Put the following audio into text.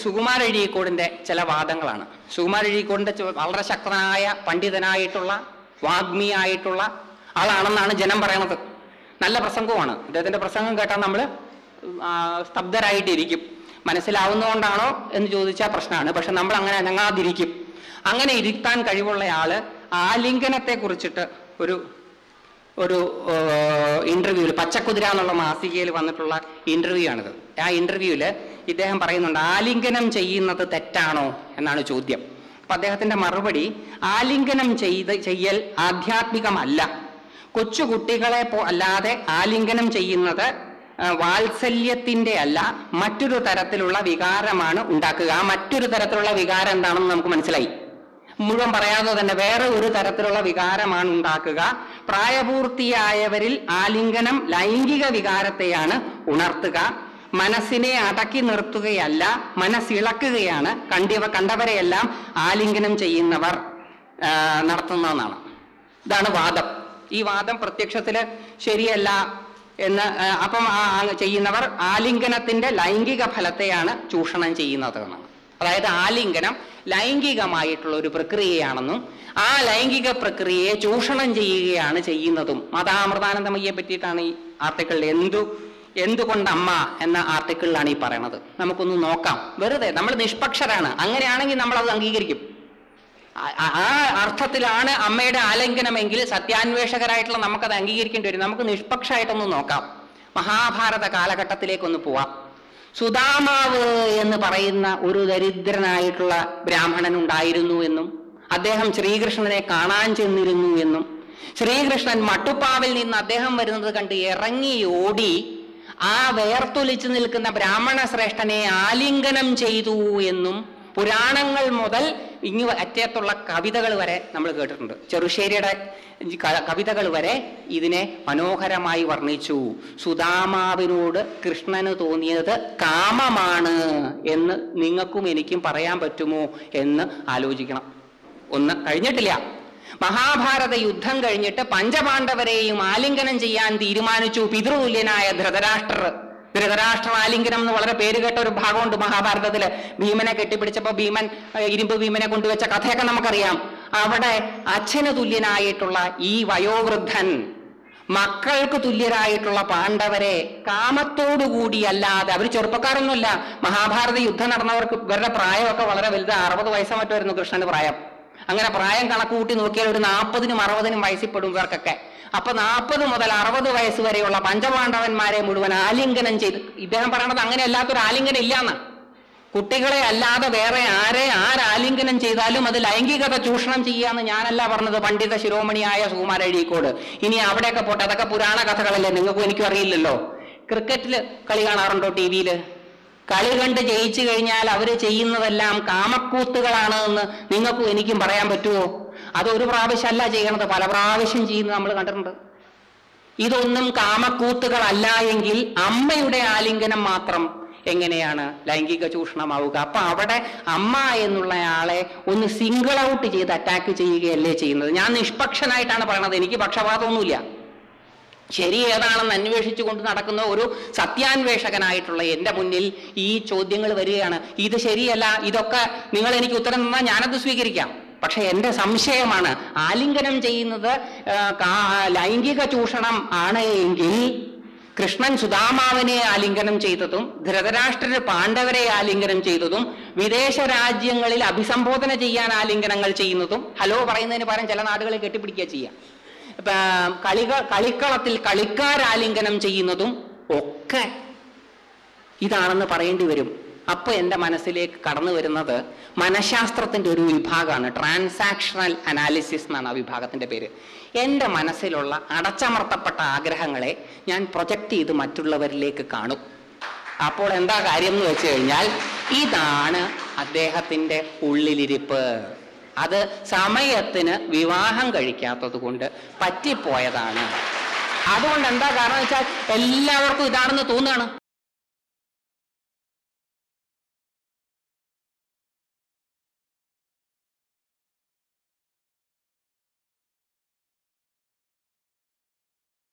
സുകുമാര അഴീക്കോടിന്റെ ചില വാദങ്ങളാണ്. സുകുമാര അഴീക്കോടിന്റെ വളരെ ശക്തനായ പണ്ഡിതനായിട്ടുള്ള വാഗ്മിയായിട്ടുള്ള ആളാണെന്നാണ് ജനം പറയണത്. നല്ല പ്രസംഗവുമാണ്. അദ്ദേഹത്തിന്റെ പ്രസംഗം കേട്ടാൽ നമ്മൾ സ്തബ്ധരായിട്ടിരിക്കും. മനസ്സിലാവുന്നതുകൊണ്ടാണോ എന്ന് ചോദിച്ചാൽ പ്രശ്നമാണ്. പക്ഷെ നമ്മൾ അങ്ങനെ അനങ്ങാതിരിക്കും. അങ്ങനെ ഇരുത്താൻ കഴിവുള്ളയാള് ആലിംഗനത്തെ കുറിച്ചിട്ട് ഒരു ഇന്റർവ്യൂവിൽ, പച്ചക്കുതിര എന്നുള്ള മാസികയിൽ വന്നിട്ടുള്ള ഇന്റർവ്യൂ ആണിത്. ആ ഇന്റർവ്യൂവില് ഇദ്ദേഹം പറയുന്നുണ്ട്, ആലിംഗനം ചെയ്യുന്നത് തെറ്റാണോ എന്നാണ് ചോദ്യം. അപ്പൊ അദ്ദേഹത്തിന്റെ മറുപടി, ആലിംഗനം ചെയ്യൽ ആധ്യാത്മികമല്ല. കൊച്ചുകുട്ടികളെ അല്ലാതെ ആലിംഗനം ചെയ്യുന്നത് വാത്സല്യത്തിന്റെ അല്ല, മറ്റൊരു തരത്തിലുള്ള വികാരമാണ് ഉണ്ടാക്കുക. ആ മറ്റൊരു തരത്തിലുള്ള വികാരം എന്താണെന്ന് നമുക്ക് മനസ്സിലായി. മുഴുവൻ പറയാതെ തന്നെ വേറെ ഒരു തരത്തിലുള്ള വികാരമാണ് ഉണ്ടാക്കുക. പ്രായപൂർത്തിയായവരിൽ ആലിംഗനം ലൈംഗിക വികാരത്തെയാണ് ഉണർത്തുക. മനസ്സിനെ അടക്കി നിർത്തുകയല്ല, മനസ്സിളക്കുകയാണ് കണ്ടവരെയെല്ലാം ആലിംഗനം ചെയ്യുന്നവർ നടത്തുന്നതെന്നാണ്. ഇതാണ് വാദം. ഈ വാദം പ്രത്യക്ഷത്തില് ശരിയല്ല എന്ന്. അപ്പം ചെയ്യുന്നവർ ആലിംഗനത്തിന്റെ ലൈംഗിക ഫലത്തെയാണ് ചൂഷണം ചെയ്യുന്നത് എന്നാണ്. അതായത് ആലിംഗനം ലൈംഗികമായിട്ടുള്ള ഒരു പ്രക്രിയയാണെന്നും ആ ലൈംഗിക പ്രക്രിയയെ ചൂഷണം ചെയ്യുകയാണ് ചെയ്യുന്നതും. മതാമൃതാനന്ദമയ്യെ പറ്റിയിട്ടാണ് ഈ ആർട്ടിക്കിളിൽ എന്തുകൊണ്ട് അമ്മ എന്ന ആർട്ടിക്കിളിലാണ് ഈ പറയണത്. നമുക്കൊന്ന് നോക്കാം. വെറുതെ നമ്മൾ നിഷ്പക്ഷരാണ്. അങ്ങനെയാണെങ്കിൽ നമ്മൾ അത് അംഗീകരിക്കും. ആ അർത്ഥത്തിലാണ് അമ്മയുടെ ആലിംഗനമെങ്കിൽ സത്യാന്വേഷകരായിട്ടുള്ള നമുക്കത് അംഗീകരിക്കേണ്ടി വരും. നമുക്ക് നിഷ്പക്ഷമായിട്ടൊന്ന് നോക്കാം. മഹാഭാരത കാലഘട്ടത്തിലേക്കൊന്ന് പോവാം. സുദാമാവ് എന്ന് പറയുന്ന ഒരു ദരിദ്രനായിട്ടുള്ള ബ്രാഹ്മണൻ ഉണ്ടായിരുന്നു എന്നും അദ്ദേഹം ശ്രീകൃഷ്ണനെ കാണാൻ ചെന്നിരുന്നു എന്നും ശ്രീകൃഷ്ണൻ മട്ടുപ്പാവിൽ നിന്ന് അദ്ദേഹം വരുന്നത് കണ്ട് ഇറങ്ങി ഓടി ആ വേർത്തൊലിച്ചു നിൽക്കുന്ന ബ്രാഹ്മണ ശ്രേഷ്ഠനെ ആലിംഗനം ചെയ്തു എന്നും പുരാണങ്ങൾ മുതൽ ഇങ്ങ് അറ്റത്തുള്ള കവിതകൾ വരെ നമ്മൾ കേട്ടിട്ടുണ്ട്. ചെറുശ്ശേരിയുടെ കവിതകൾ വരെ ഇതിനെ മനോഹരമായി വർണ്ണിച്ചു. സുദാമാവിനോട് കൃഷ്ണന് തോന്നിയത് കാമമാണ് എന്ന് നിങ്ങൾക്കും എനിക്കും പറയാൻ പറ്റുമോ എന്ന് ആലോചിക്കണം. ഒന്ന് കഴിഞ്ഞിട്ടില്ല. മഹാഭാരത യുദ്ധം കഴിഞ്ഞിട്ട് പഞ്ചപാണ്ഡവരെയും ആലിംഗനം ചെയ്യാൻ തീരുമാനിച്ചു പിതൃതുല്യനായ ധൃതരാഷ്ട്ര ആലിംഗനം എന്ന് വളരെ പേര് കേട്ട ഒരു ഭാഗമുണ്ട് മഹാഭാരതത്തില്. ഭീമനെ കെട്ടിപ്പിടിച്ചപ്പോ ഇരുമ്പ് ഭീമനെ കൊണ്ടുവച്ച കഥയൊക്കെ നമുക്കറിയാം. അവിടെ അച്ഛന് തുല്യനായിട്ടുള്ള ഈ വയോവൃദ്ധൻ മക്കൾക്ക് തുല്യരായിട്ടുള്ള പാണ്ഡവരെ കാമത്തോടുകൂടിയല്ലാതെ, അവർ ചെറുപ്പക്കാരൊന്നുമല്ല. മഹാഭാരത യുദ്ധം നടന്നവർക്ക് ഇവരുടെ പ്രായമൊക്കെ വളരെ വലുത്. 60 വയസ്സ് മറ്റുമായിരുന്നു കൃഷ്ണന്റെ പ്രായം. അങ്ങനെ പ്രായം കണക്ക് കൂട്ടി നോക്കിയാൽ ഒരു 40-നും 60-നും വയസ്സിൽപ്പെടും ഇവർക്കൊക്കെ. അപ്പൊ 40 മുതൽ 60 വയസ്സ് വരെയുള്ള പഞ്ചപാണ്ഡവന്മാരെ മുഴുവൻ ആലിംഗനം ചെയ്ത്, ഇദ്ദേഹം പറയണത് അങ്ങനെ അല്ലാത്തൊരു ആലിംഗനം ഇല്ലാന്ന്. കുട്ടികളെ അല്ലാതെ വേറെ ആരാലിംഗനം ചെയ്താലും അത് ലൈംഗികത ചൂഷണം ചെയ്യാന്ന് ഞാനല്ല പറഞ്ഞത്, പണ്ഡിത ശിരോമണിയായ സുകുമാര അഴീക്കോട്. ഇനി അവിടെയൊക്കെ പോട്ടെ, അതൊക്കെ പുരാണ കഥകളല്ലേ, നിങ്ങൾക്കും എനിക്കും അറിയില്ലല്ലോ. ക്രിക്കറ്റില് കളി കാണാറുണ്ടോ? ടിവിയില് കളി കണ്ട് ജയിച്ചു കഴിഞ്ഞാൽ അവര് ചെയ്യുന്നതെല്ലാം കാമക്കൂത്തുകളാണ് എന്ന് നിങ്ങൾക്കും എനിക്കും പറയാൻ പറ്റുമോ? അതൊരു പ്രാവശ്യമല്ല ചെയ്യണത്, പല പ്രാവശ്യം ചെയ്യുന്നത് നമ്മൾ കണ്ടിട്ടുണ്ട്. ഇതൊന്നും കാമക്കൂത്തുകളല്ല എങ്കിൽ അമ്മയുടെ ആലിംഗനം മാത്രം എങ്ങനെയാണ് ലൈംഗിക ചൂഷണമാവുക? അപ്പൊ അവിടെ അമ്മ എന്നുള്ളയാളെ ഒന്ന് സിംഗിൾ ഔട്ട് ചെയ്ത് അറ്റാക്ക് ചെയ്യുകയല്ലേ ചെയ്യുന്നത്. ഞാൻ നിഷ്പക്ഷനായിട്ടാണ് പറയണത്, എനിക്ക് പക്ഷപാതമൊന്നുമില്ല. ശരി ഏതാണെന്ന് അന്വേഷിച്ചു കൊണ്ട് നടക്കുന്ന ഒരു സത്യാന്വേഷകനായിട്ടുള്ള എൻ്റെ മുന്നിൽ ഈ ചോദ്യങ്ങൾ വരികയാണ്. ഇത് ശരിയല്ല, ഇതൊക്കെ നിങ്ങൾ എനിക്ക് ഉത്തരം തന്നാൽ ഞാനത് സ്വീകരിക്കാം. പക്ഷെ എൻ്റെ സംശയമാണ്, ആലിംഗനം ചെയ്യുന്നത് ലൈംഗിക ചൂഷണം ആണ് എങ്കിൽ കൃഷ്ണൻ സുദാമാവിനെ ആലിംഗനം ചെയ്തതും ധൃതരാഷ്ട്രര് പാണ്ഡവരെ ആലിംഗനം ചെയ്തതും വിദേശ രാജ്യങ്ങളിൽ അഭിസംബോധന ചെയ്യാൻ ആലിംഗനങ്ങൾ ചെയ്യുന്നതും ഹലോ പറയുന്നതിന് പകരം ചില നാടുകളിൽ കെട്ടിപ്പിടിക്കുക ചെയ്യാം. കളിക്കളത്തിൽ കളിക്കാരാലിംഗനം ചെയ്യുന്നതും ഒക്കെ ഇതാണെന്ന് പറയേണ്ടി വരും. അപ്പൊ എൻ്റെ മനസ്സിലേക്ക് കടന്നു വരുന്നത് മനഃശാസ്ത്രത്തിന്റെ ഒരു വിഭാഗമാണ്, ട്രാൻസാക്ഷണൽ അനാലിസിസ് എന്നാണ് ആ വിഭാഗത്തിന്റെ പേര്. എൻ്റെ മനസ്സിലുള്ള അടച്ചമർത്തപ്പെട്ട ആഗ്രഹങ്ങളെ ഞാൻ പ്രൊജക്റ്റ് ചെയ്ത് മറ്റുള്ളവരിലേക്ക് കാണും. അപ്പോൾ എന്താ കാര്യം എന്ന് വെച്ച് കഴിഞ്ഞാൽ, ഇതാണ് അദ്ദേഹത്തിന്റെ ഉള്ളിലിരിപ്പ്. അത് സമയത്തിന് വിവാഹം കഴിക്കാത്തത് കൊണ്ട് പറ്റിപ്പോയതാണ്. അതുകൊണ്ട് എന്താ കാരണം വെച്ചാൽ എല്ലാവർക്കും ഇതാണെന്ന് തോന്നുകയാണ്.